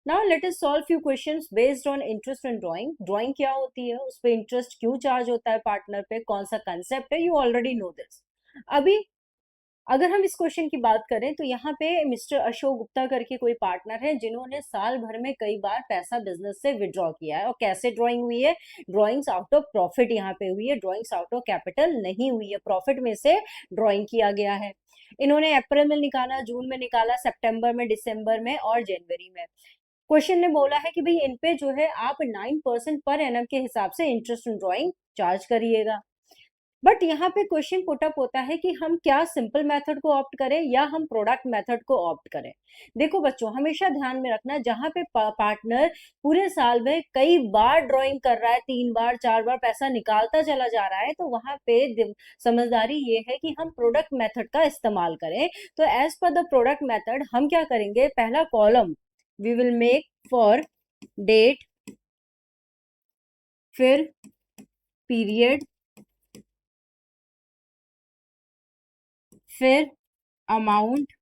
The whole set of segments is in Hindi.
Now let us solve few questions based on interest in drawing. Drawing क्या होती है, उस पे इंटरेस्ट क्यों चार्ज होता है पार्टनर पे, कौन सा कंसेप्ट है, यू ऑलरेडी नो दिस। अभी अगर हम इस क्वेश्चन की बात करें तो यहाँ पे मिस्टर अशोक गुप्ता करके कोई पार्टनर है जिन्होंने साल भर में कई बार पैसा बिजनेस से विड्रॉ किया है। और कैसे ड्राइंग हुई है? ड्राइंग्स आउट ऑफ प्रॉफिट यहाँ पे हुई है, ड्राइंग्स आउट ऑफ कैपिटल नहीं हुई है, प्रॉफिट में से ड्राइंग किया गया है। इन्होंने अप्रैल में निकाला, जून में निकाला, सितंबर में, दिसंबर में और जनवरी में। क्वेश्चन ने बोला है कि भाई इन पे जो है आप 9% पर एनम के हिसाब से इंटरेस्ट ऑन ड्राइंग चार्ज करिएगा। बट यहाँ पे क्वेश्चन पुट अप होता है कि हम क्या सिंपल मेथड को ऑप्ट करें या हम प्रोडक्ट मेथड को ऑप्ट करें। देखो बच्चों, हमेशा ध्यान में रखना, जहां पे पार्टनर पूरे साल में कई बार ड्राइंग कर रहा है, 3 बार 4 बार पैसा निकालता चला जा रहा है, तो वहां पे समझदारी ये है कि हम प्रोडक्ट मेथड का इस्तेमाल करें। तो as per the product method हम क्या करेंगे, पहला column we will make for date, फिर पीरियड, फिर अमाउंट,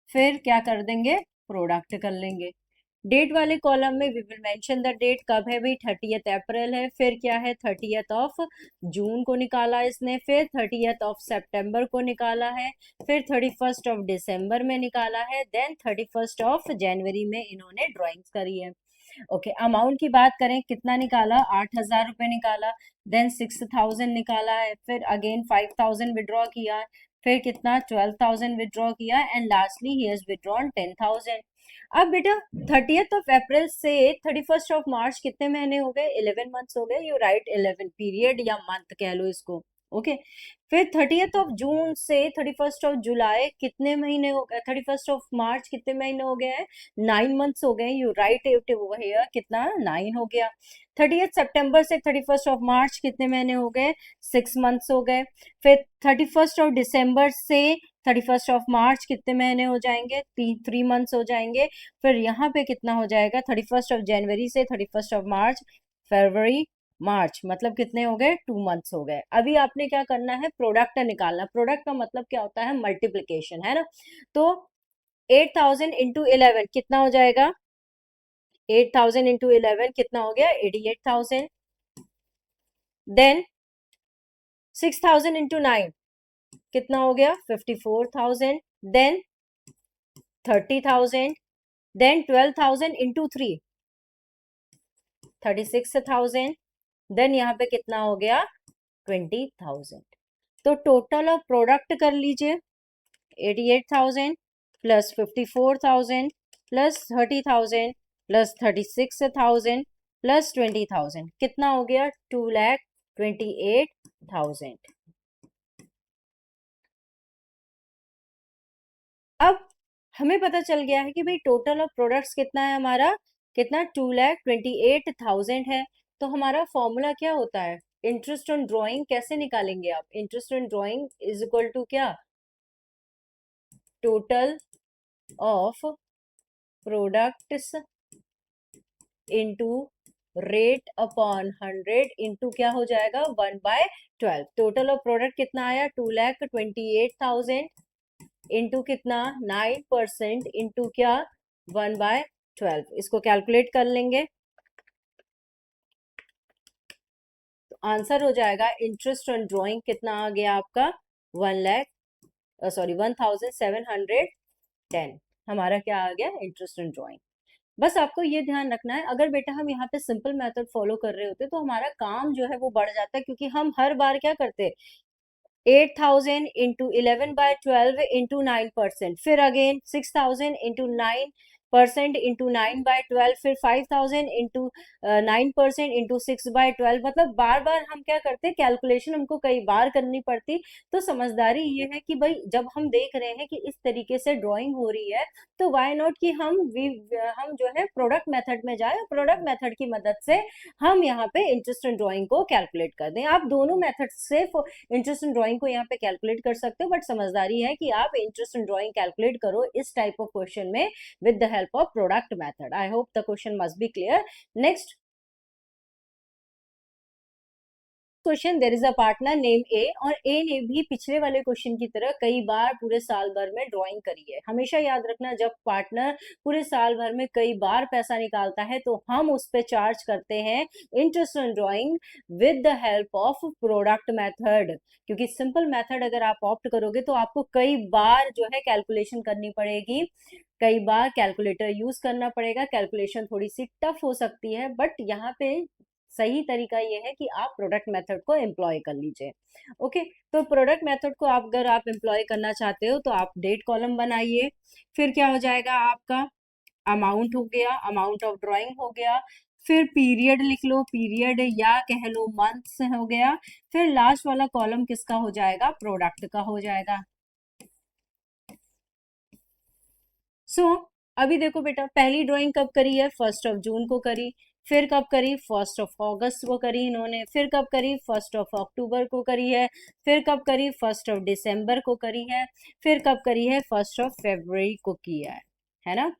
फिर क्या कर देंगे, प्रोडक्ट कर लेंगे। डेट वाले कॉलम में we will mention the date, कब है भाई, 30 अप्रैल है। फिर क्या है, 30 जून को निकाला इसने, फिर 30 सितंबर को निकाला है, फिर 31 दिसंबर में निकाला है, देन 31 जनवरी में इन्होंने ड्राइंग्स करी है। ओके, अमाउंट की बात करें, कितना निकाला, 8,000 रुपये निकाला, देन 6,000 निकाला है, फिर अगेन 5,000 विड्रॉ किया, फिर कितना, 12,000 विड्रॉ किया, and lastly he has withdrawn 10,000। अब बेटा 30 अप्रैल से 31 मार्च कितने महीने हो गए, 11 मंथ्स हो गए, यू राइट 11 पीरियड या मंथ कह लो इसको। ओके, फिर 30 जून से 31 जुलाई कितने महीने हो गए, 31 मार्च कितने महीने हो गए हैं, 9 मंथ्स हो गए, you right it over here, कितना, 9 हो गया। 30 सितंबर से 31 मार्च कितने महीने हो गए, 6 मंथ्स हो गए। फिर 31 दिसंबर से 31 मार्च कितने महीने हो जाएंगे, 3 मंथ्स हो जाएंगे। फिर यहाँ पे कितना हो जाएगा, 31 जनवरी से 31 मार्च, फरवरी, मार्च, मतलब कितने हो गए, 2 मंथ्स हो गए। अभी आपने क्या करना है, प्रोडक्ट निकालना। प्रोडक्ट का मतलब क्या होता है, मल्टीप्लीकेशन, है ना। तो 8,000 इंटू 11 कितना हो जाएगा, 8,000 इंटू 11 कितना हो गया, 88,000। देन 6,000 इंटू 9 कितना हो गया, 54,000। देन 30,000। Then 12,000 into 3 36,000। देन यहाँ पे कितना हो गया, 20,000। तो टोटल ऑफ प्रोडक्ट कर लीजिए, 88,000 प्लस 54,000 प्लस 30,000 प्लस 36,000 प्लस 20,000, कितना हो गया, 2,28,000। अब हमें पता चल गया है कि भाई टोटल ऑफ प्रोडक्ट्स कितना है हमारा, कितना, 2,28,000 है। तो हमारा फॉर्मूला क्या होता है, इंटरेस्ट ऑन ड्राइंग कैसे निकालेंगे आप, interest on drawing is equal to क्या, total of products into rate upon 100 into क्या हो जाएगा, 1/12। टोटल ऑफ प्रोडक्ट कितना आया, 2,28,000 इंटू कितना, 9% इंटू क्या, 1/12। इसको कैलकुलेट कर लेंगे तो आंसर हो जाएगा, इंटरेस्ट ऑन ड्राइंग कितना आ गया आपका, 1 लाख, सॉरी 1,710। हमारा क्या आ गया, इंटरेस्ट ऑन ड्राइंग। बस आपको ये ध्यान रखना है, अगर बेटा हम यहाँ पे सिंपल मेथड फॉलो कर रहे होते तो हमारा काम जो है वो बढ़ जाता है, क्योंकि हम हर बार क्या करते, 8,000 इंटू 11/12 इंटू 9%, फिर अगेन 6,000 इंटू 9% इंटू 9/12, फिर 5,000 इंटू 9% इंटू 6/12, मतलब बार बार हम क्या करते, कैलकुलेशन हमको कई बार करनी पड़ती। तो समझदारी ये है कि भाई जब हम देख रहे हैं कि इस तरीके से ड्राइंग हो रही है, तो वाई नॉट कि हम जो है प्रोडक्ट मेथड में जाए, प्रोडक्ट मेथड की मदद से हम यहाँ पे इंटरेस्ट इन ड्राइंग को कैलकुलेट कर दें। आप दोनों मेथड से इंटरेस्ट इन ड्राइंग को यहाँ पे कैलकुलेट कर सकते हो, बट समझदारी है कि आप इंटरेस्ट इन ड्राइंग कैलकुलेट करो इस टाइप ऑफ क्वेश्चन में with the help of product method. I hope the question must be clear. Next question, there is a partner name A, और ए ने भी पिछले वाले क्वेश्चन की तरह कई बार पूरे साल भर में ड्राइंग करी है। हमेशा याद रखना, जब पार्टनर पूरे साल भर में कई बार पैसा निकालता है तो हम उस पे चार्ज करते हैं interest on drawing with the help of product method, क्योंकि सिंपल मेथड अगर आप ऑप्ट करोगे तो आपको कई बार जो है कैलकुलेशन करनी पड़ेगी, कई बार कैलकुलेटर यूज करना पड़ेगा, कैलकुलेशन थोड़ी सी टफ हो सकती है, बट यहाँ पे सही तरीका ये है कि आप प्रोडक्ट मेथड को एम्प्लॉय कर लीजिए। ओके, तो प्रोडक्ट मेथड को आप अगर आप एम्प्लॉय करना चाहते हो तो आप डेट कॉलम बनाइए, फिर क्या हो जाएगा आपका, अमाउंट हो गया, अमाउंट ऑफ ड्राइंग हो गया, फिर पीरियड लिख लो, पीरियड या कह लो मंथ्स हो गया, फिर लास्ट वाला कॉलम किसका हो जाएगा, प्रोडक्ट का हो जाएगा। सो अभी देखो बेटा, पहली ड्राइंग कब करी है, 1 जून को करी, फिर कब करी, 1 अगस्त को करी इन्होंने, फिर कब करी, 1 अक्टूबर को करी है, फिर कब करी, 1 दिसंबर को करी है, फिर कब करी है, 1 फरवरी को किया है ना।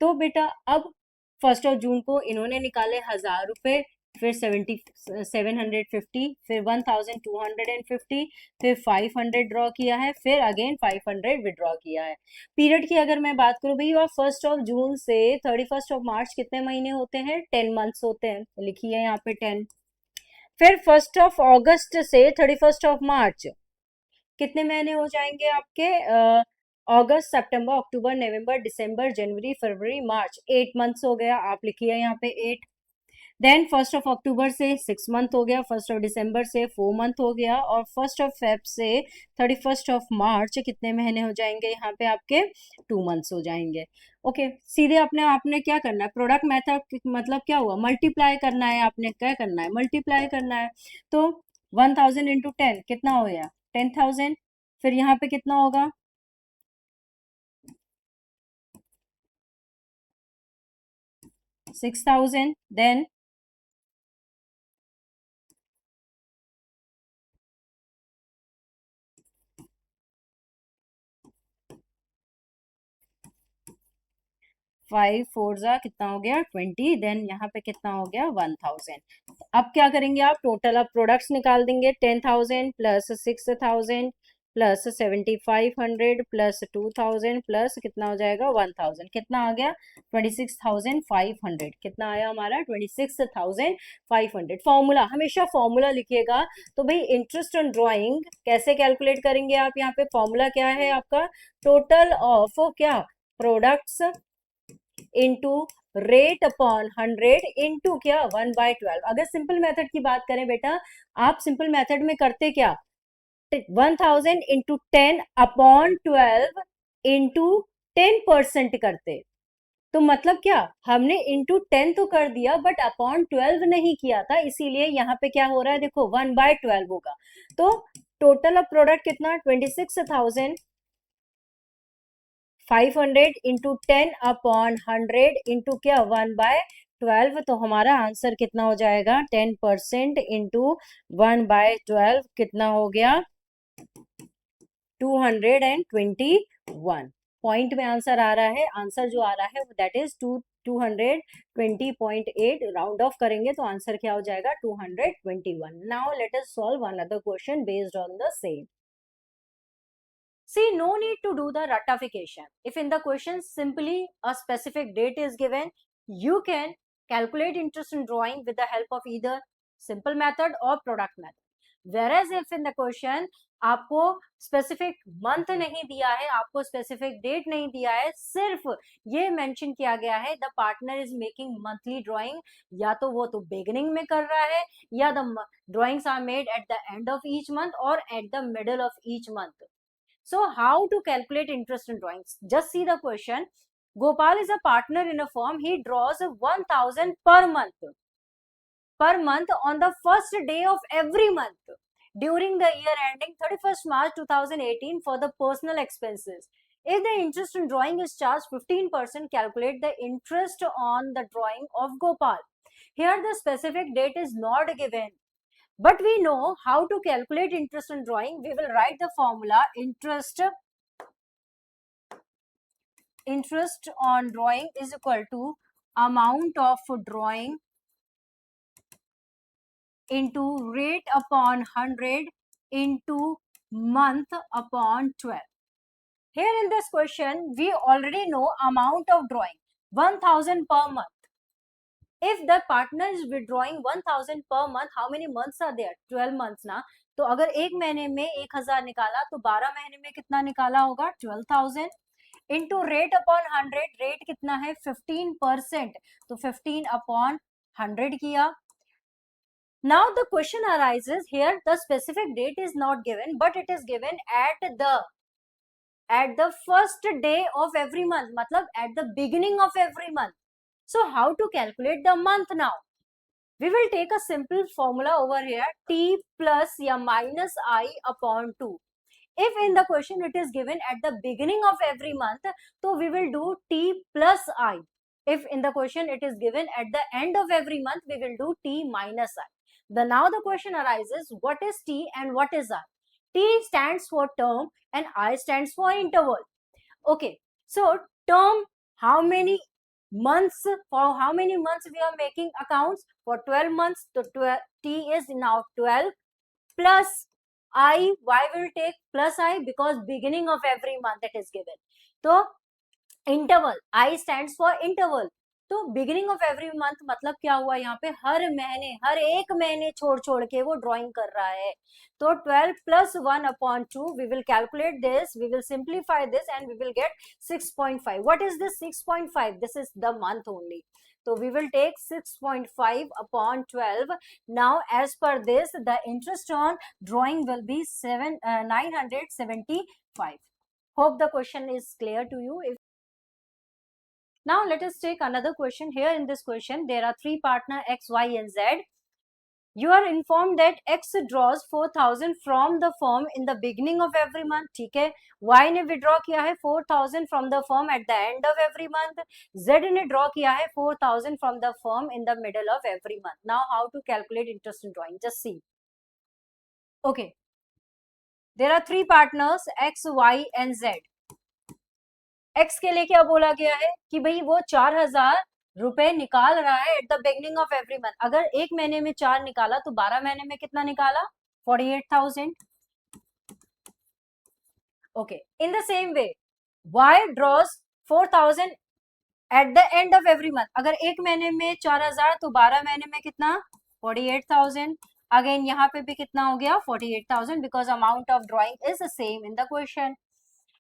तो बेटा अब 1 जून को इन्होंने निकाले 1000 रुपए, फिर 750, फिर 1250, फिर 500 ड्रॉ किया है, फिर अगेन 500 विड्रॉ किया है। पीरियड की अगर मैं बात करूं भैया, 1 जून से 31 मार्च कितने महीने होते हैं, 10 मंथ्स होते हैं, लिखिए यहाँ पे 10। फिर 1 अगस्त से 31 मार्च कितने महीने हो जाएंगे आपके, अगस्त, सितंबर, अक्टूबर, नवंबर, दिसंबर, जनवरी, फरवरी, मार्च, 8 मंथ्स हो गया, आप लिखिए यहाँ पे 8। देन 1 अक्टूबर से 6 मंथ हो गया, 1 दिसंबर से 4 मंथ हो गया, और 1 फेब से 31 मार्च कितने महीने हो जाएंगे यहाँ पे आपके, 2 मंथ्स हो जाएंगे। ओके, सीधे अपने आपने क्या करना है, प्रोडक्ट मेथड मतलब क्या हुआ, मल्टीप्लाई करना है, आपने क्या करना है, मल्टीप्लाई करना है। तो 1000 × 10 कितना हो गया, 10,000, फिर यहाँ पे कितना होगा, 6,000, देन 5 4 कितना हो गया, 20, देन यहाँ पे कितना हो गया, 1000। अब क्या करेंगे आप, टोटल अब प्रोडक्ट्स निकाल देंगे, 10,000 प्लस 6,000 प्लस 7,500 प्लस 2,000 प्लस कितना हो जाएगा, 1,000, कितना आ गया, 26,500, कितना आया हमारा, 26,500। फॉर्मूला, हमेशा फॉर्मूला लिखिएगा। तो भाई इंटरेस्ट ऑन ड्राइंग कैसे कैलकुलेट करेंगे आप, यहाँ पे फॉर्मूला क्या है आपका, टोटल ऑफ क्या, products into rate upon 100 into क्या, 1/12। अगर सिंपल मेथड की बात करें बेटा, आप सिंपल मेथड में करते क्या, 1000 × 10 अपॉन 12 इंटू 10% करते। तो मतलब क्या, हमने इंटू 10 तो कर दिया बट अपॉन 12 नहीं किया था, इसीलिए यहाँ पे क्या हो रहा है, देखो 1/12 होगा। तो टोटल ऑफ प्रोडक्ट कितना, 26,500 इंटू 10/100 इंटू क्या, 1/12। तो हमारा आंसर कितना हो जाएगा, 10% इंटू 1/12 कितना हो गया, 221 पॉइंट में आंसर आ रहा है। आंसर जो आ रहा है दैट इज 220.8, राउंड ऑफ करेंगे तो आंसर क्या हो जाएगा, 221। Now let us solve another question based on the same. See, no need to do the ratification. If in the question simply a specific date is given, you can calculate interest in drawing with the help of either simple method or product method. Whereas if in the question आपको स्पेसिफिक मंथ नहीं दिया है, आपको स्पेसिफिक डेट नहीं दिया है, सिर्फ ये मेंशन किया गया है the partner is making monthly drawing, या तो वो तो बिगिनिंग में कर रहा है या the drawings are made at the end of each month और at the middle of each month. So how to calculate interest in drawings? Just see the question. Gopal is a partner in a firm. He draws 1,000 per month on the first day of every month during the year ending 31st March 2018 for the personal expenses. If the interest in drawing is charged 15%, calculate the interest on the drawing of Gopal. Here the specific date is not given, but we know how to calculate interest in drawing. We will write the formula interest on drawing is equal to amount of drawing into rate upon 100 into month upon 12. Here in this question, we already know amount of drawing 1000 per month. If the partner is withdrawing 1000 per month, how many months are there? 12 months ना. तो अगर एक महीने में 1000 निकाला तो 12 महीने में कितना निकाला होगा? 12,000 इंटू रेट अपॉन 100. रेट कितना है? 15%. तो 15 अपॉन 100 किया. Now the question arises here, the specific date is not given, but it is given at the first day of every month, matlab at the beginning of every month. So how to calculate the month now? We will take a simple formula over here, t plus या minus I upon 2. If in the question it is given at the beginning of every month, so we will do t plus I. If in the question it is given at the end of every month, we will do t minus I. Now the question arises, what is t and what is I? T stands for term and I stands for interval. Okay, so term, how many months, for how many months we are making accounts? For 12 months, so t is now 12 plus I. Why will take plus I? Because beginning of every month it is given. So interval, I stands for interval. तो बिगिनिंग ऑफ एवरी मंथ मतलब क्या हुआ? यहाँ पे हर महीने, हर एक महीने छोड़ छोड़ के वो ड्राइंग कर रहा है. तो 12 plus 1 upon 2, we will calculate this, we will simplify this and we will get 6.5. What is this 6.5? This is the month only. So we will take 6.5 upon 12. Now as per this, the interest on drawing will be 975. Hope the question is clear to you. Now let us take another question. Here in this question, there are three partners X, Y and Z. You are informed that X draws 4,000 from the firm in the beginning of every month. ठीक है. Y ने withdraw किया है 4,000 from the firm at the end of every month. Z ने draw किया है 4,000 from the firm in the middle of every month. Now how to calculate interest in drawing? Just see. Okay. There are three partners X, Y and Z. X के लिए क्या बोला गया है कि भाई वो 4,000 रुपए निकाल रहा है at the beginning of every month. अगर एक महीने में 4 निकाला तो 12 महीने में कितना निकाला? 48,000. Okay. In the same way Y draws 4,000 at the end of every month. अगर एक महीने में 4,000 तो 12 महीने में कितना? 48,000. अगेन यहाँ पे भी कितना हो गया? 48,000 because amount of drawing is same in the question.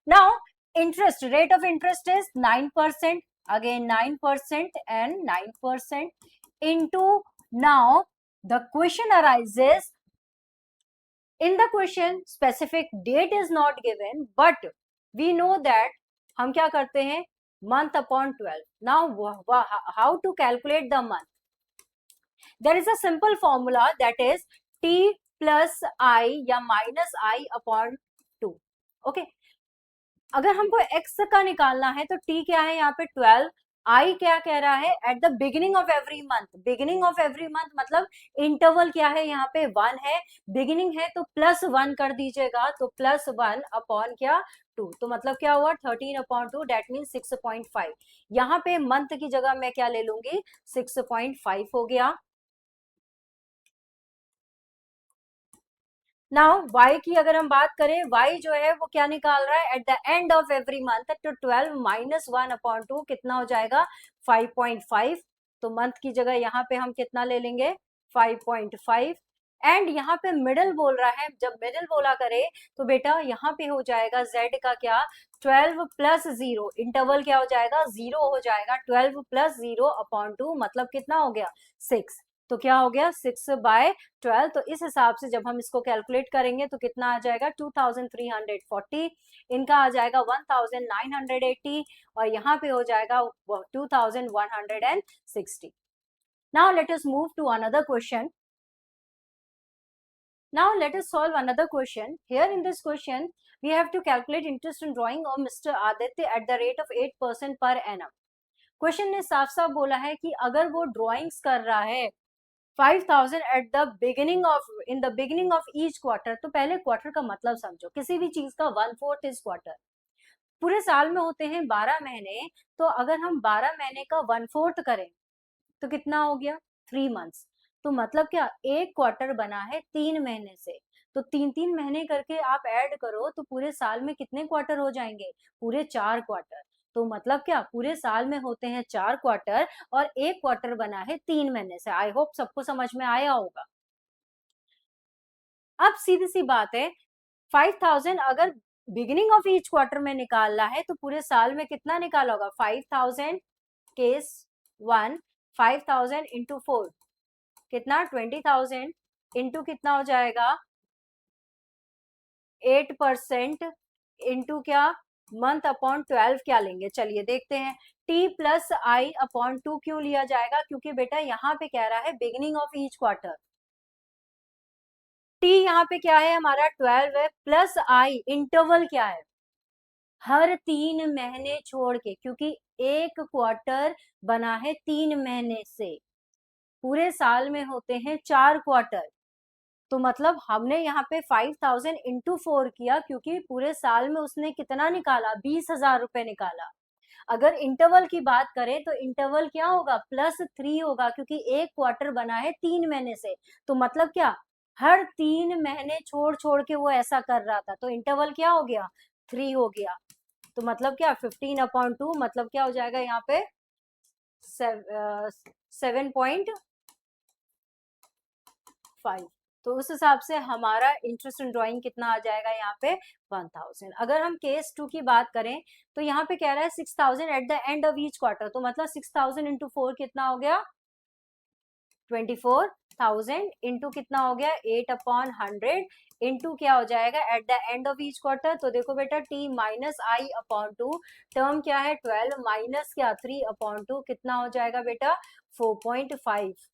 Now interest, rate of interest is 9%. Again 9% and 9% into. Now the question arises, in the question specific date is not given, but we know that हम क्या करते हैं? Month upon 12. Now how to calculate the month? There is a simple formula, that is t plus I या minus I upon 2. Okay. अगर हमको x का निकालना है तो t क्या है यहाँ पे? 12. I क्या कह रहा है? Eight the beginning of every month. Beginning of every month मतलब इंटरवल क्या है यहाँ पे? 1 है. बिगिनिंग है तो प्लस 1 कर दीजिएगा. तो प्लस 1 अपॉन क्या? 2. तो मतलब क्या हुआ? 13 अपॉन 2, डेट मीन 6.5. यहाँ पे मंथ की जगह मैं क्या ले लूंगी? 6.5 हो गया. नाउ y की अगर हम बात करें, y जो है वो क्या निकाल रहा है? Eight the end of every month. तो 12 माइनस 1 अपॉन 2 कितना हो जाएगा? 5.5. तो मंथ की जगह यहाँ पे हम कितना ले लेंगे? 5.5. एंड यहाँ पे मिडल बोल रहा है. जब मिडल बोला करे तो बेटा यहाँ पे हो जाएगा z का क्या? 12 प्लस 0. इंटरवल क्या हो जाएगा? 0 हो जाएगा. 12 प्लस 0 अपॉन 2 मतलब कितना हो गया? 6. तो क्या हो गया? 6/12. तो इस हिसाब से जब हम इसको कैलकुलेट करेंगे तो कितना आ जाएगा? 2340. इनका आ जाएगा 1980 और यहाँ पे हो जाएगा 2160. Now let us move to another question. Now let us solve another question. Here in this question, we have to calculate interest in drawing of Mr. Aditya at the rate of 8% per annum. Question ने साफ साफ बोला है कि अगर वो ड्रॉइंग्स कर रहा है 5,000 eight the beginning of, in the beginning of each quarter. तो पहले क्वार्टर का मतलब समझो. किसी भी चीज का 1/4 इज क्वार्टर. पूरे साल में होते हैं 12 महीने. तो अगर हम 12 महीने का 1/4 करें तो कितना हो गया? 3 मंथ्स. तो मतलब क्या, एक क्वार्टर बना है 3 महीने से, तो 3 3 महीने करके आप ऐड करो तो पूरे साल में कितने क्वार्टर हो जाएंगे, पूरे 4 क्वार्टर। तो मतलब क्या, पूरे साल में होते हैं 4 क्वार्टर और एक क्वार्टर बना है 3 महीने से। आई होप सबको समझ में आया होगा। अब सीधी सी बात है, 5,000 अगर बिगिनिंग ऑफ ईच क्वार्टर में निकालना है तो पूरे साल में कितना निकाला होगा, 5,000 केस 1, 5,000 इंटू 4 कितना, 20,000 इंटू कितना हो जाएगा, 8% इंटू क्या, मंथ अपॉन 12 क्या लेंगे, चलिए देखते हैं। टी प्लस आई अपॉन 2 क्यों लिया जाएगा, क्योंकि बेटा यहाँ पे कह रहा है beginning of each quarter. T यहाँ पे क्या है हमारा 12 है, प्लस आई इंटरवल क्या है, हर 3 महीने छोड़ के, क्योंकि एक क्वार्टर बना है 3 महीने से, पूरे साल में होते हैं 4 क्वार्टर। तो मतलब हमने यहाँ पे 5,000 इंटू 4 किया, क्योंकि पूरे साल में उसने कितना निकाला, 20,000 रुपए निकाला। अगर इंटरवल की बात करें तो इंटरवल क्या होगा, +3 होगा, क्योंकि एक क्वार्टर बना है 3 महीने से। तो मतलब क्या, हर 3 महीने छोड़ छोड़ के वो ऐसा कर रहा था, तो इंटरवल क्या हो गया, 3 हो गया। तो मतलब क्या, 15/2 मतलब क्या हो जाएगा यहाँ पे, 7.5। तो उस हिसाब से हमारा इंटरेस्ट इन ड्राइंग कितना आ जाएगा यहाँ पे, 1,000। अगर हम केस 2 की बात करें तो यहाँ पे कह रहा है 6,000 eight the end of each quarter, तो मतलब 6,000 इंटू 4 कितना हो गया, 24,000 इंटू कितना हो गया, 8/100 इंटू क्या हो जाएगा, eight the end of each quarter. तो देखो बेटा, टी माइनस आई अपॉन 2, टर्म क्या है 12 माइनस क्या 3/2 कितना हो जाएगा बेटा, 4.5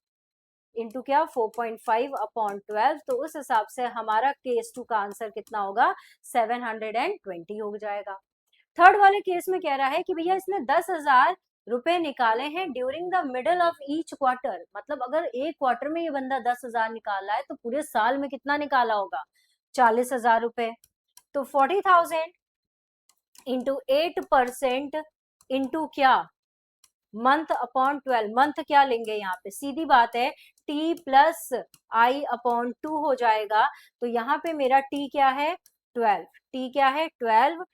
इंटू क्या, 4.5/12। तो उस हिसाब से हमारा केस 2 का आंसर कितना होगा, 720 हो जाएगा। थर्ड वाले केस में कह रहा है कि भैया इसने 10,000 रुपए निकाले हैं during the middle of each quarter, मतलब अगर एक क्वार्टर में ये बंदा 10,000 निकाला है तो पूरे साल में कितना निकाला होगा, 40,000 रुपए। तो 40,000 इंटू 8% इंटू क्या, मंथ अपॉन 12, मंथ क्या लेंगे यहाँ पे, सीधी बात है, टी प्लस आई अपॉन 2 हो जाएगा। तो यहाँ पे मेरा टी क्या है 12, टी क्या है 12,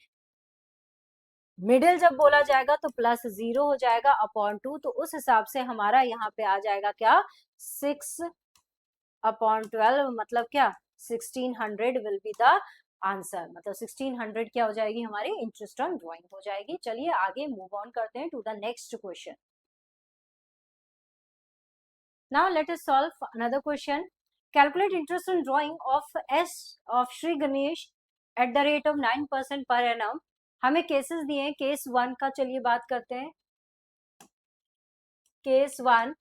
मिडिल जब बोला जाएगा तो +0 हो जाएगा अपॉन 2, तो उस हिसाब से हमारा यहाँ पे आ जाएगा क्या, 6/12 मतलब क्या, 1600 विल बी द आंसर, मतलब 1600 क्या हो जाएगी हमारी इंटरेस्ट ऑन ड्राइंग हो जाएगी। चलिए आगे मूव ऑन करते हैं to the next question. Now let us solve another question. Calculate interest on drawing of Sri Ganesh at the rate of 9% per annum. हमें केसेस दिए हैं, केस 1 का चलिए बात करते हैं। Case 1,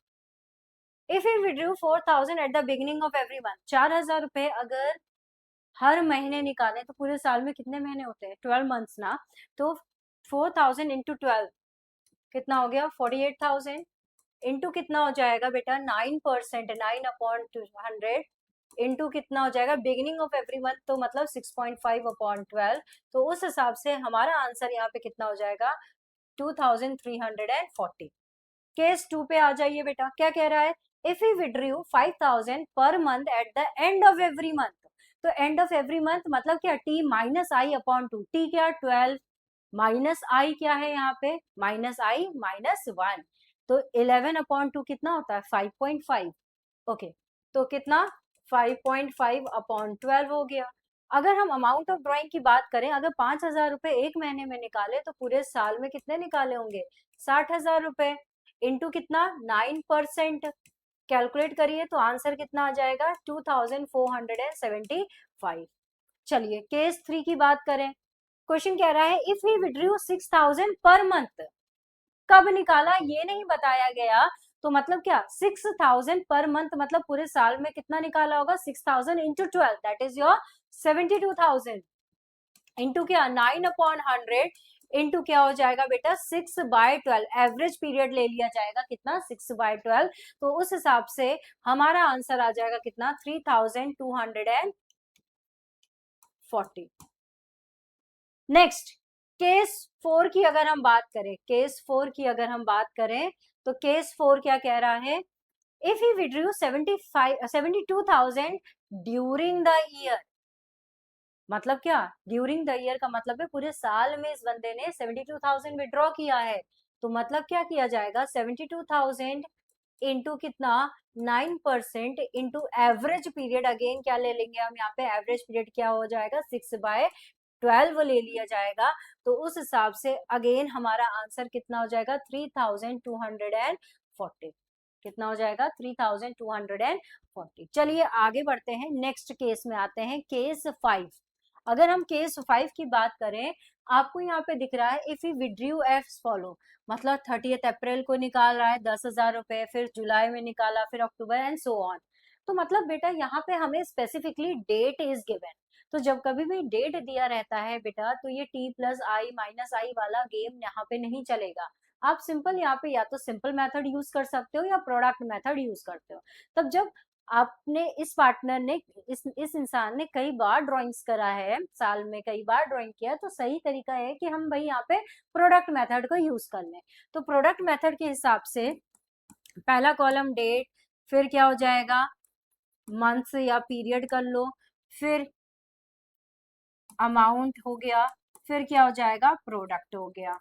if you withdrew 4,000 at the beginning of every month, 4,000 रुपए अगर हर महीने निकालें तो पूरे साल में कितने महीने होते हैं, 12 मंथ्स ना। तो 4,000 इंटू 12 कितना हो गया, 48,000 इंटू कितना हो जाएगा बेटा, 9%, 9/100 इंटू कितना हो जाएगा, बिगिनिंग ऑफ एवरी मंथ, तो मतलब 6.5/12। तो उस हिसाब से हमारा आंसर यहाँ पे कितना हो जाएगा, 2,340। केस 2 पे आ जाइए बेटा, क्या कह रहा है, if you withdrew 5,000 per month eight the end of every month, तो एंड ऑफ एवरी मंथ मतलब क्या, टी माइनस आई अपॉन 2, टी क्या 12 माइनस आई क्या है यहाँ पे, माइनस आई -1, तो 11/2 कितना होता है, 5.5। ओके, तो कितना 5.5/12 हो गया। अगर हम अमाउंट ऑफ ड्राइंग की बात करें, अगर 5,000 रुपए एक महीने में निकाले तो पूरे साल में कितने निकाले होंगे, 60,000 रुपए इंटू कितना 9%, कैलकुलेट करिए तो आंसर कितना आ जाएगा, 2,475। चलिए केस 3 की बात करें। क्वेश्चन कह रहा है if he withdrew 6,000 per month, कब निकाला ये नहीं बताया गया, तो मतलब क्या 6,000 पर मंथ मतलब पूरे साल में कितना निकाला होगा, 6,000 into 12 that is your 72,000 into क्या 9/100 इंटू क्या हो जाएगा बेटा 6/12, एवरेज पीरियड ले लिया जाएगा कितना 6/12। तो उस हिसाब से हमारा आंसर आ जाएगा कितना 3,240। नेक्स्ट केस 4 की अगर हम बात करें, केस 4 की अगर हम बात करें तो केस 4 क्या कह रहा है, if he withdrew 72,000 during the year, मतलब क्या, ड्यूरिंग द ईयर का मतलब है पूरे साल में इस बंदे ने 72,000 विड्रॉ किया है, तो मतलब क्या किया जाएगा, 72,000 इंटू कितना, 9% इंटू एवरेज पीरियड, अगेन क्या ले लेंगे हम यहाँ पे, एवरेज पीरियड क्या हो जाएगा, 6/12 ले लिया जाएगा, तो उस हिसाब से अगेन हमारा आंसर कितना हो जाएगा, 3,240, कितना हो जाएगा, 3,240। चलिए आगे बढ़ते हैं, नेक्स्ट केस में आते हैं, केस 5। अगर हम केस 5 की बात करें, आपको यहाँ पे दिख रहा है, if you withdraw as follow, मतलब 30 अप्रैल को निकाल रहा है 10,000 रुपए, फिर जुलाई में निकाला, फिर अक्टूबर एंड सो ऑन। तो मतलब बेटा यहाँ पे हमें स्पेसिफिकली डेट इज गिवन, तो जब कभी भी डेट दिया रहता है बेटा, तो ये t+i - i वाला गेम यहाँ पे नहीं चलेगा। आप सिंपल यहाँ पे या तो सिंपल मेथड यूज कर सकते हो या प्रोडक्ट मेथड यूज करते हो। तब जब आपने इस पार्टनर ने, इस इंसान ने कई बार ड्राइंग्स करा है, साल में कई बार ड्राइंग किया, तो सही तरीका है कि हम भाई यहाँ पे प्रोडक्ट मेथड को यूज कर लें। तो प्रोडक्ट मेथड के हिसाब से पहला कॉलम डेट, फिर क्या हो जाएगा, मंथ या पीरियड कर लो, फिर अमाउंट हो गया, फिर क्या हो जाएगा, प्रोडक्ट हो गया।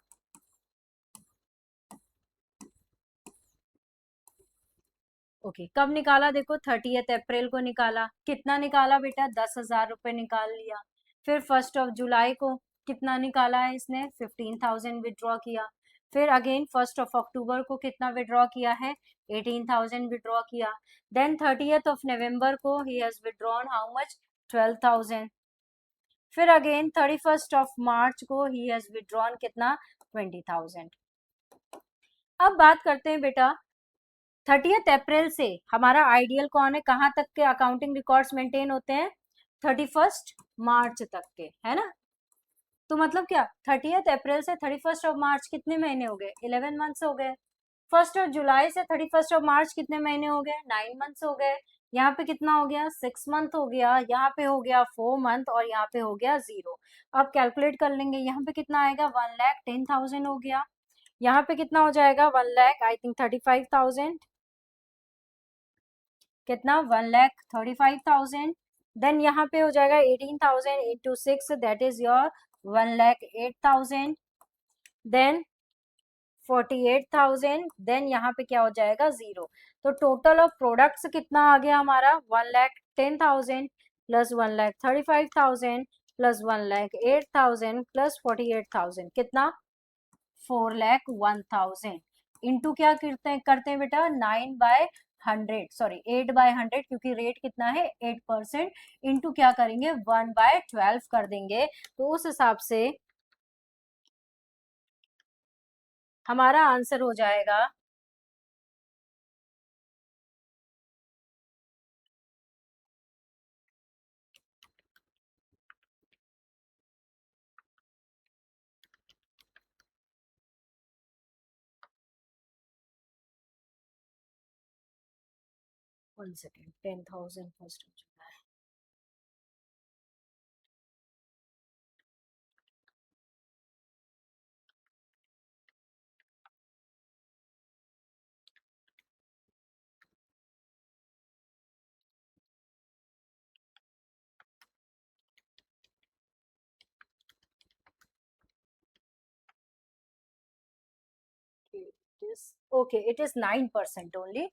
ओके कब निकाला, देखो 30 अप्रैल को निकाला, कितना निकाला बेटा, 10,000 रुपए निकाल लिया। फिर 1 जुलाई को कितना निकाला है इसने, 15,000 विड्रॉ किया। फिर अगेन 1 अक्टूबर को कितना विड्रॉ किया है, 18,000 विड्रॉ किया। देन 30 नवंबर को ही हैज विड्रॉन हाउ मच, 12,000। फिर अगेन 31 मार्च को ही हैज विड्रॉन कितना, 20,000। अब बात करते हैं बेटा, 30 अप्रैल से हमारा आइडियल कौन है, कहाँ तक के अकाउंटिंग रिकॉर्ड्स मेंटेन होते हैं, 31 मार्च तक के, है ना। तो मतलब क्या, 30 अप्रैल से 31 मार्च कितने महीने हो गए, 11 मंथ्स हो गए। 1 जुलाई से 31 मार्च कितने महीने हो गए, 9 मंथ्स हो गए। यहाँ पे कितना हो गया, 6 मंथ हो गया, यहाँ पे हो गया 4 मंथ, और यहाँ पे हो गया 0। अब कैलकुलेट कर लेंगे, यहाँ पे कितना आएगा, 1,10,000 हो गया। यहाँ पे कितना हो जाएगा, 1,00,000 आई थिंक 35,000, कितना, 1,35,000। देन यहाँ पे हो जाएगा 18,000 into 6, that is your 1,08,000। Then 48,000, then यहाँ पे क्या हो जाएगा, 0। तो टोटल ऑफ प्रोडक्ट्स कितना आ गया हमारा, 1,10,000 प्लस 1,35,000 प्लस 1,08,000 प्लस 48,000, कितना, 4,01,000 इंटू क्या करते हैं बेटा, 9/100, सॉरी 8/100, क्योंकि रेट कितना है 8%, इंटू क्या करेंगे, 1/12 कर देंगे। तो उस हिसाब से हमारा आंसर हो जाएगा, one second, 10,000 first, okay it is 9% only,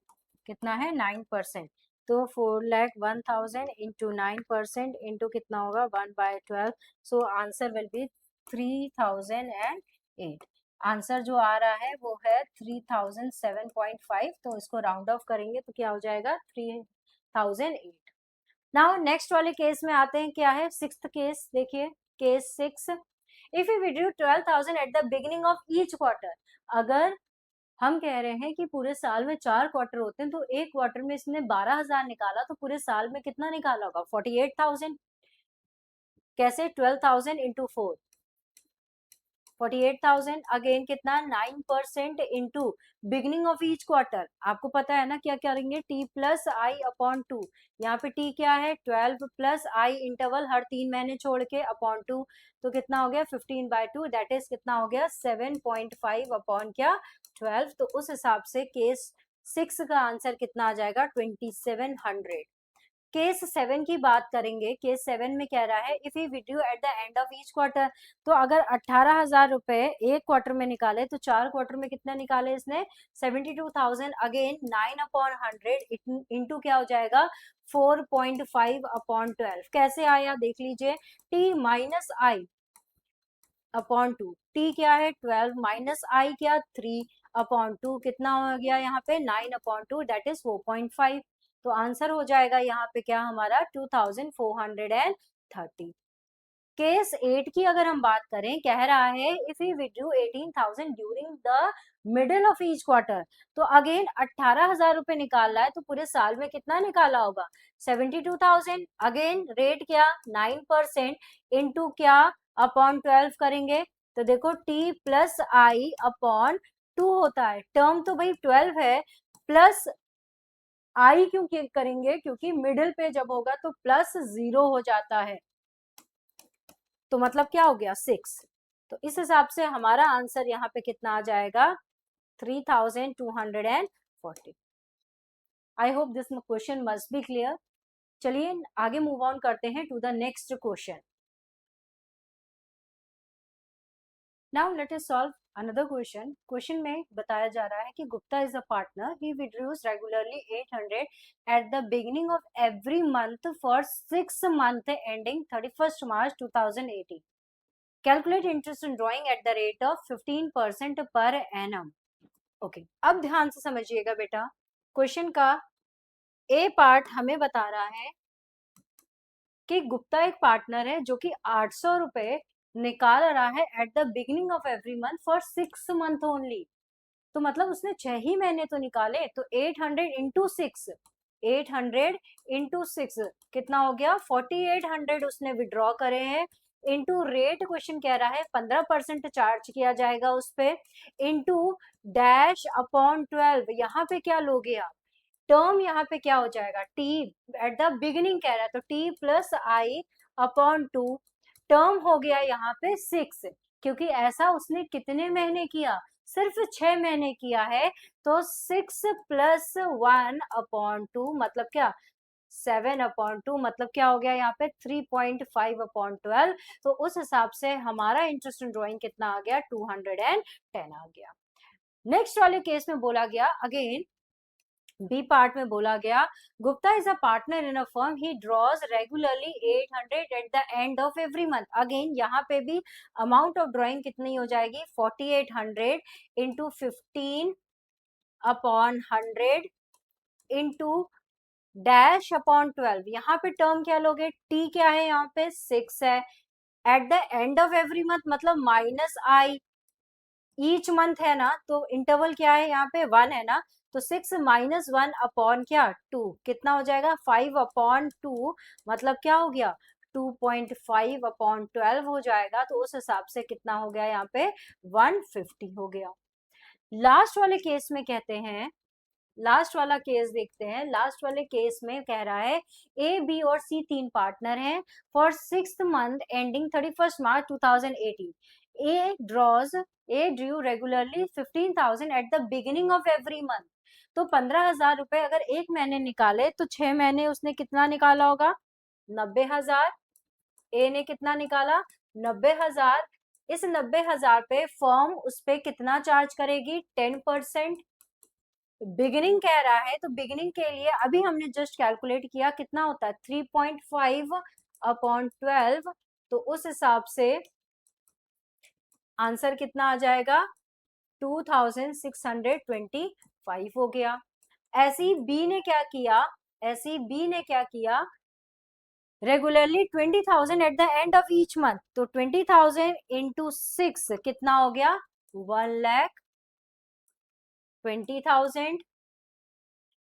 कितना है, 9%। तो 4,01,000 इंटू 9% इंटू कितना होगा, 1/12, so answer will be 3,008। Answer जो आ रहा है वो है 3,007.5, तो इसको राउंड ऑफ करेंगे तो क्या हो जाएगा, 3,008। नाउ नेक्स्ट वाले केस में आते हैं, क्या है, सिक्स्थ केस, देखिए case 6। If you withdrew 12,000 eight the beginning of each quarter, अगर हम कह रहे हैं कि पूरे साल में 4 क्वार्टर होते हैं, तो एक क्वार्टर में इसने 12,000 निकाला, तो पूरे साल में कितना निकाला होगा, 48,000। कैसे, 12,000 इंटू 4, 48,000। अगेन कितना, 9% into beginning of each quarter, आपको पता है ना क्या करेंगे, t+i/2। यहाँ पे t क्या है, 12 प्लस i इंटरवल हर 3 महीने छोड़ के अपॉन 2, तो कितना हो गया, 15/2, दैट इज कितना हो गया, 7.5 अपॉन क्या, 12। तो उस हिसाब से केस 6 का आंसर कितना आ जाएगा 2700। केस 7 की बात करेंगे। केस 7 में कह रहा है if he withdrew eight the end of each quarter, तो अगर 18,000 रुपए एक क्वार्टर में निकाले तो 4 क्वार्टर में कितना निकाले इसने 72,000। अगेन 9/100 इंटू क्या हो जाएगा 4.5/12। कैसे आया देख लीजिए, t माइनस आई अपॉन 2, टी क्या है 12 माइनस आई क्या 3/2, कितना हो गया यहाँ पे 9/2, दैट इज 4.5। तो आंसर हो जाएगा यहाँ पे क्या हमारा 2430। केस 8 की अगर हम बात करें, कह रहा है if he withdrew 18,000 during the middle of each quarter, तो अगेन 18,000 रुपए निकाल रहा है, तो पूरे साल में कितना निकाला होगा 72,000। अगेन रेट क्या 9% इंटू क्या अपॉन 12 करेंगे, तो देखो t प्लस आई अपॉन 2 होता है। टर्म तो भाई 12 है, प्लस आई क्यों करेंगे, क्योंकि मिडिल पे जब होगा तो प्लस 0 हो जाता है, तो मतलब क्या हो गया 6। तो इस हिसाब से हमारा आंसर यहाँ पे कितना आ जाएगा 3240। I hope this question must be clear. चलिए आगे मूव ऑन करते हैं to the next question. Now let us solve another question. Question में बताया जा रहा है कि Gupta is a partner, he withdraws regularly 800 at the beginning of every month for 6 month ending 31st March 2018। Calculate interest in drawing at the rate of 15% per annum. Okay, अब ध्यान से समझिएगा बेटा, क्वेश्चन का ए पार्ट हमें बता रहा है कि गुप्ता एक पार्टनर है जो कि 800 रुपए निकाल रहा है eight the beginning of every month for 6 month only. तो मतलब उसने 6 ही महीने तो निकाले, तो 800 इंटू 6, 800 इंटू 6 कितना हो गया 4800 उसने विड्रॉ करे हैं। इंटू रेट क्वेश्चन कह रहा है 15% चार्ज किया जाएगा उस पे, इंटू डैश अपॉन 12। यहाँ पे क्या लोगे आप, टर्म यहाँ पे क्या हो जाएगा t एट द बिगिनिंग कह रहा है, तो t प्लस आई अपॉन 2, टर्म हो गया यहाँ पे 6, क्योंकि ऐसा उसने कितने महीने किया सिर्फ 6 महीने किया है, तो 6 प्लस 1/2 मतलब क्या 7/2, मतलब क्या हो गया यहाँ पे 3.5/12। तो उस हिसाब से हमारा इंटरेस्ट इन ड्रॉइंग कितना आ गया 210 आ गया। नेक्स्ट वाले केस में बोला गया, अगेन बी पार्ट में बोला गया Gupta is a partner in a firm, he drawers regularly 800 at the end of every month. Again यहाँ पे भी अमाउंट ऑफ ड्रॉइंग कितनी हो जाएगी 4800 इंटू 15/100 इंटू डैश अपॉन 12। यहाँ पे टर्म क्या लोगे, टी क्या है यहाँ पे 6 है, eight the end of every month मतलब माइनस आई, ईच मंथ है ना, तो इंटरवल क्या है यहाँ पे 1 है ना, तो 6 माइनस 1 अपॉन क्या 2, कितना हो जाएगा 5/2, मतलब क्या हो गया 2.5/12 हो जाएगा। तो उस हिसाब से कितना हो गया यहाँ पे 150 हो गया। लास्ट वाले केस में कहते हैं, लास्ट वाला केस देखते हैं। लास्ट वाले केस में कह रहा है ए बी और सी 3 पार्टनर हैं for 6th month ending 31st March 2018। A Drew regularly 15,000 eight the beginning of every month. तो 15,000 रुपए अगर एक महीने निकाले तो 6 महीने उसने कितना निकाला होगा 90,000। ए ने कितना निकाला 90,000। इस 90,000 पे फर्म उस पे कितना चार्ज करेगी 10%। बिगिनिंग कह रहा है, तो बिगिनिंग के लिए अभी हमने जस्ट कैलकुलेट किया कितना होता है 3.5/12। तो उस हिसाब से आंसर कितना आ जाएगा 2625 हो गया। ऐसी बी ने क्या किया, ऐसी बी ने क्या किया regularly 20,000 eight the end of each month, तो 20,000 इंटू 6 कितना हो गया 1,20,000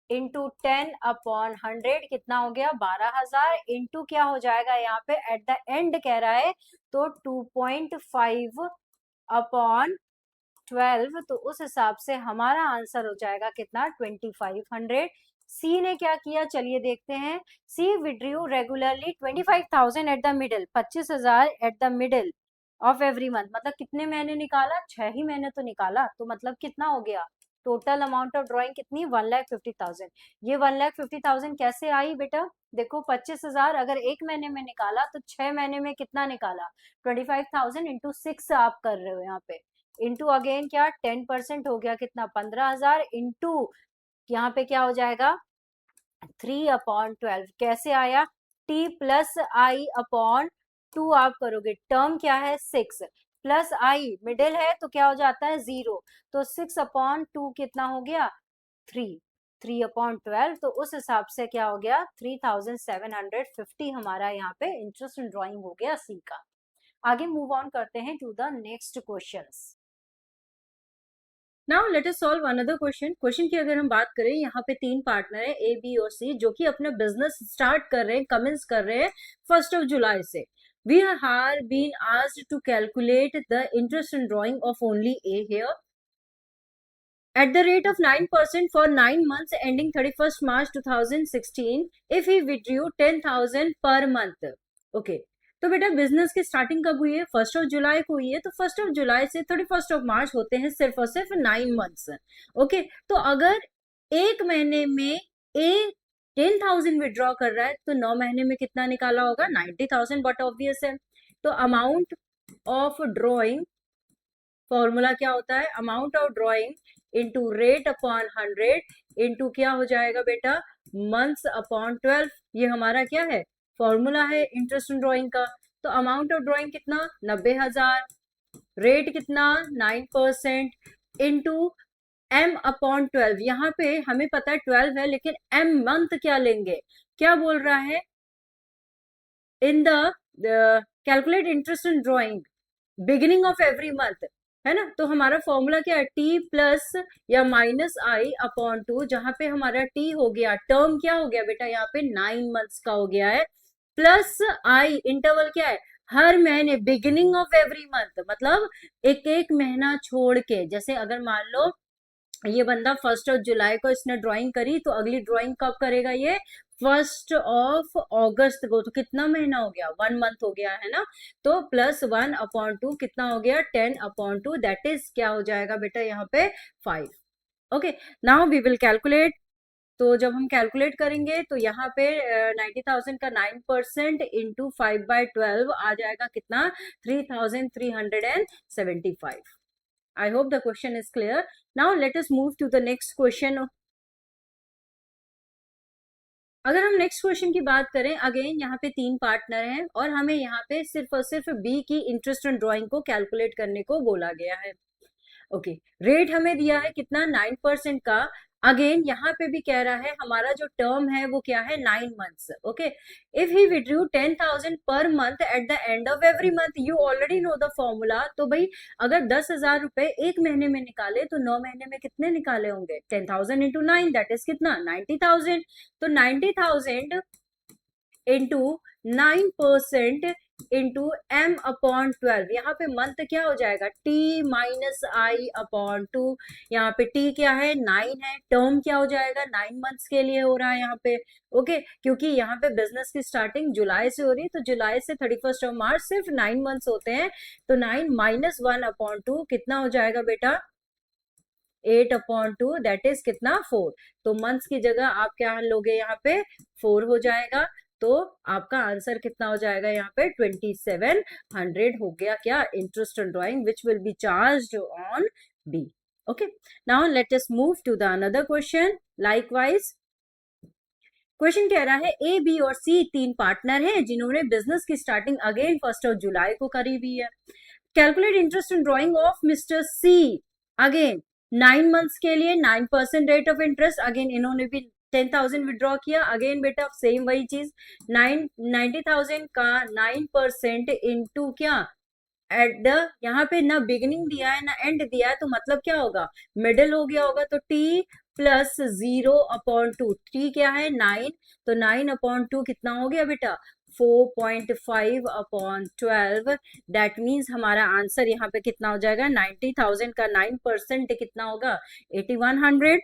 इंटू 10/100 कितना हो गया 12,000, इंटू क्या हो जाएगा यहाँ पे एट द एंड कह रहा है, तो 2.5/12। तो उस हिसाब से हमारा आंसर हो जाएगा कितना 2500। सी ने क्या किया चलिए देखते हैं। C withdrew regularly 25,000 at the middle, 25,000 at the middle of every month, मतलब कितने महीने निकाला 6 ही महीने तो निकाला, तो मतलब कितना हो गया टोटल अमाउंट ऑफ ड्राइंग कितनी 1,50,000। ये 1,50,000 कैसे आई बेटा, देखो 25,000 अगर एक महीने में निकाला तो 6 महीने में कितना निकाला, 25,000 इंटू 6 आप कर रहे हो यहाँ पे, इंटू अगेन क्या 10% हो गया कितना 15,000 इंटू यहाँ पे क्या हो जाएगा 3/12। कैसे आया, t प्लस आई अपॉन 2 आप करोगे, टर्म क्या है 6 प्लस आई मिडिल है तो क्या हो जाता है 0, तो 6/2 कितना हो गया 3, 3/12, तो उस हिसाब से क्या हो गया 3,750 हमारा यहाँ पे इंटरेस्ट इन ड्राइंग हो गया सी का। आगे मूव ऑन करते हैं to the next questions. Now let us solve another question. Question की अगर हम बात करें, यहाँ पे 3 पार्टनर है ए बी और सी जो कि अपना बिजनेस स्टार्ट कर रहे हैं, कमेंस कर रहे हैं 1 जुलाई से। We have been asked to calculate the interest in drawing of only A here at the rate of 9% for 9 months ending 31st March 2016 if he withdrew 10,000 per month. Okay. तो बेटा बिजनेस की स्टार्टिंग कब हुई है, 1 जुलाई को हुई है, तो 1 जुलाई से 31 मार्च होते हैं सिर्फ और सिर्फ 9 मंथ्स। ओके, तो अगर एक महीने में ए 10,000 विड्रॉ कर रहा है तो 9 महीने में कितना निकाला होगा 90,000, बट ऑब्वियस है। तो अमाउंट ऑफ ड्रॉइंग, फॉर्मूला क्या होता है, amount of drawing into rate upon 100 into क्या हो जाएगा बेटा मंथ्स अपॉन 12। ये हमारा क्या है फॉर्मूला है इंटरेस्ट इन ड्रॉइंग का। तो अमाउंट ऑफ ड्रॉइंग कितना 90,000, रेट कितना 9% इंटू m अपॉन 12। यहाँ पे हमें पता है 12 है लेकिन m मंथ क्या लेंगे, क्या बोल रहा है in the calculate interest in drawing beginning of every month, है ना। तो हमारा फॉर्मूला क्या है t प्लस या माइनस आई अपॉन 2, जहां पे हमारा t हो गया टर्म क्या हो गया बेटा यहाँ पे 9 मंथ्स का हो गया है, प्लस आई इंटरवल क्या है हर महीने बिगिनिंग ऑफ एवरी मंथ, मतलब एक एक महीना छोड़ के। जैसे अगर मान लो ये बंदा 1 जुलाई को इसने ड्राइंग करी तो अगली ड्राइंग कब करेगा ये 1 को, तो कितना महीना हो गया 1 मंथ हो गया है ना। तो प्लस 1/2 कितना हो गया 10/2, दैट इज क्या हो जाएगा बेटा यहाँ पे 5। Okay, now we will calculate. तो जब हम कैलकुलेट करेंगे तो यहाँ पे 90,000 का 9% इंटू 5/12 आ जाएगा कितना 3,375। I hope the question is clear. Now let us move to the next question. अगर हम नेक्स्ट क्वेश्चन की बात करें, अगेन यहाँ पे 3 पार्टनर हैं और हमें यहाँ पे सिर्फ और सिर्फ बी की इंटरेस्ट इन ड्राइंग को कैलकुलेट करने को बोला गया है। ओके, रेट हमें दिया है कितना 9% का। अगेन यहाँ पे भी कह रहा है हमारा जो टर्म है वो क्या है 9 months. Okay, if he withdrew 10,000 per month eight the end of every month, you already know the formula. तो भाई अगर 10,000 रुपए एक महीने में निकाले तो 9 महीने में कितने निकाले होंगे 10,000 इंटू 9, दैट इज कितना 90,000। तो 90,000 इंटू 9% इंटू m अपॉन 12, यहाँ पे मंथ क्या हो जाएगा t माइनस आई अपॉन 2। यहाँ पे t क्या है 9 है, टर्म क्या हो जाएगा 9 मंथ्स के लिए हो रहा है यहाँ पे। ओके, क्योंकि यहाँ पे बिजनेस की स्टार्टिंग जुलाई से हो रही है तो जुलाई से 31 मार्च सिर्फ 9 मंथ्स होते हैं। तो 9 माइनस 1/2 कितना हो जाएगा बेटा 8/2, दैट इज कितना 4। तो मंथ्स की जगह आप क्या लोगे यहाँ पे 4 हो जाएगा। तो आपका आंसर कितना हो जाएगा यहाँ पे 2700 हो गया क्या interest in drawing which will be charged on B. Okay, now let us move to the another question. Likewise question कह रहा है ए बी और सी 3 पार्टनर हैं जिन्होंने बिजनेस की स्टार्टिंग अगेन 1 जुलाई को करी हुई है। Calculate interest in drawing of mister C, again 9 months के लिए 9% रेट ऑफ इंटरेस्ट। अगेन इन्होंने भी 10,000 विड्रॉ किया, अगेन बेटा सेम वही चीज 90,000 का 9% इंटू क्या एट द, यहाँ पे ना बिगिनिंग दिया है ना एंड दिया है, तो मतलब क्या होगा मिडिल हो गया होगा। तो t प्लस 0/2, t क्या है 9, तो 9/2 कितना हो गया बेटा 4.5/12, दैट मीन्स हमारा आंसर यहाँ पे कितना हो जाएगा 90,000 का 9% कितना होगा 8100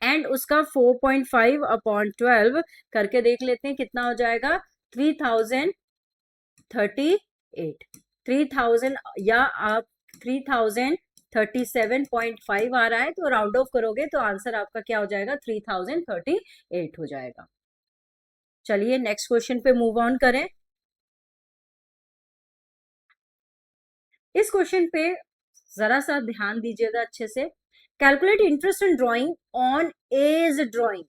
एंड उसका 4.5/12 करके देख लेते हैं कितना हो जाएगा 3038। 3000 या आप 3000 37.5 आ रहा है, तो राउंड ऑफ करोगे तो आंसर आपका क्या हो जाएगा, 3038 हो जाएगा। चलिए नेक्स्ट क्वेश्चन पे मूव ऑन करें। इस क्वेश्चन पे जरा सा ध्यान दीजिएगा अच्छे से। Calculate interest in drawing on as drawing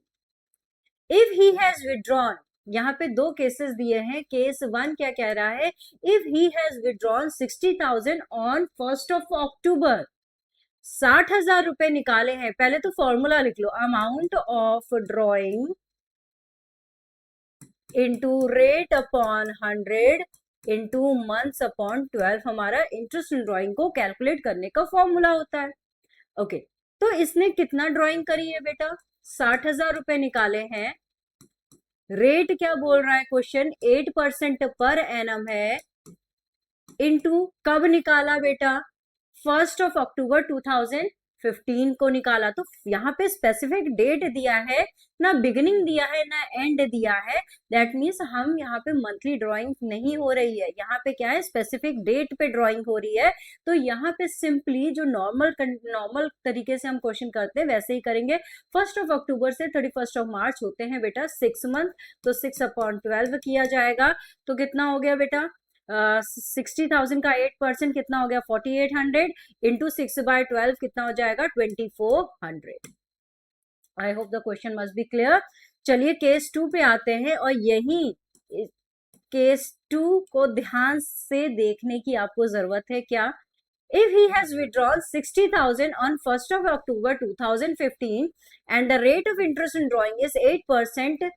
if he has withdrawn. यहाँ पे दो केसेस दिए हैं। केस 1 क्या कह रहा है, if he has withdrawn 60,000 on 1st of October, 60,000 रुपए निकाले हैं। पहले तो फॉर्मूला लिख लो, amount of drawing into rate upon 100 into months upon 12 हमारा इंटरेस्ट इन ड्रॉइंग को कैलकुलेट करने का फॉर्मूला होता है। ओके, तो इसने कितना ड्रॉइंग करी है बेटा, 60,000 रुपए निकाले हैं। रेट क्या बोल रहा है क्वेश्चन, 8% पर एनम है, इनटू कब निकाला बेटा, 1st of October 2015 को निकाला। तो यहाँ पे स्पेसिफिक डेट दिया है, ना बिगिनिंग दिया है ना एंड दिया है। दैट मीन्स हम यहाँ पे मंथली ड्राइंग नहीं हो रही है, यहाँ पे क्या है, स्पेसिफिक डेट पे ड्राइंग हो रही है। तो यहाँ पे सिंपली जो नॉर्मल तरीके से हम क्वेश्चन करते हैं वैसे ही करेंगे। 1st of October से 31st of March होते हैं बेटा 6 मंथ, तो 6/12 किया जाएगा। तो कितना हो गया बेटा, 60,000 का 8% कितना हो गया, 4800 इंटू 6/12 कितना हो जाएगा, 2400। आई hope the question must be clear. चलिए केस 2 पे आते हैं, और यही केस 2 को ध्यान से देखने की आपको जरूरत है। क्या, if he has withdrawn 60,000 on 1st of October 2015 and the rate of interest in drawing is 8%,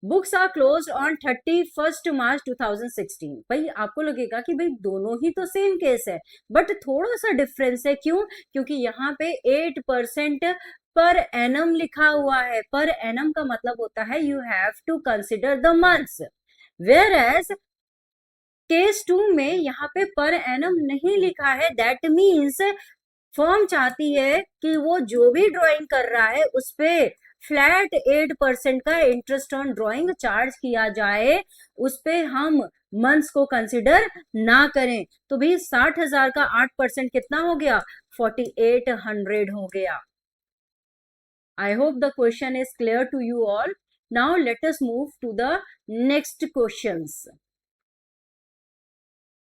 books are close on 31st March 2016। भाई आपको लगेगा कि भाई दोनों ही तो सेम केस है, बट थोड़ा सा डिफरेंस है। क्यों, क्योंकि यहाँ पे 8% पर एनम लिखा हुआ है। पर एनम का मतलब होता है you have to consider the months, where as case 2 में यहाँ पे पर एनम नहीं लिखा है। दैट मीन्स फर्म चाहती है कि वो जो भी ड्राइंग कर रहा है उस पे फ्लैट 8% का इंटरेस्ट ऑन ड्राइंग चार्ज किया जाए, उस पे हम मंथ्स को कंसिडर ना करें। तो भाई 60,000 का 8% कितना हो गया, 4800 हो गया। I hope the question is clear to you all. Now let us move to the next questions.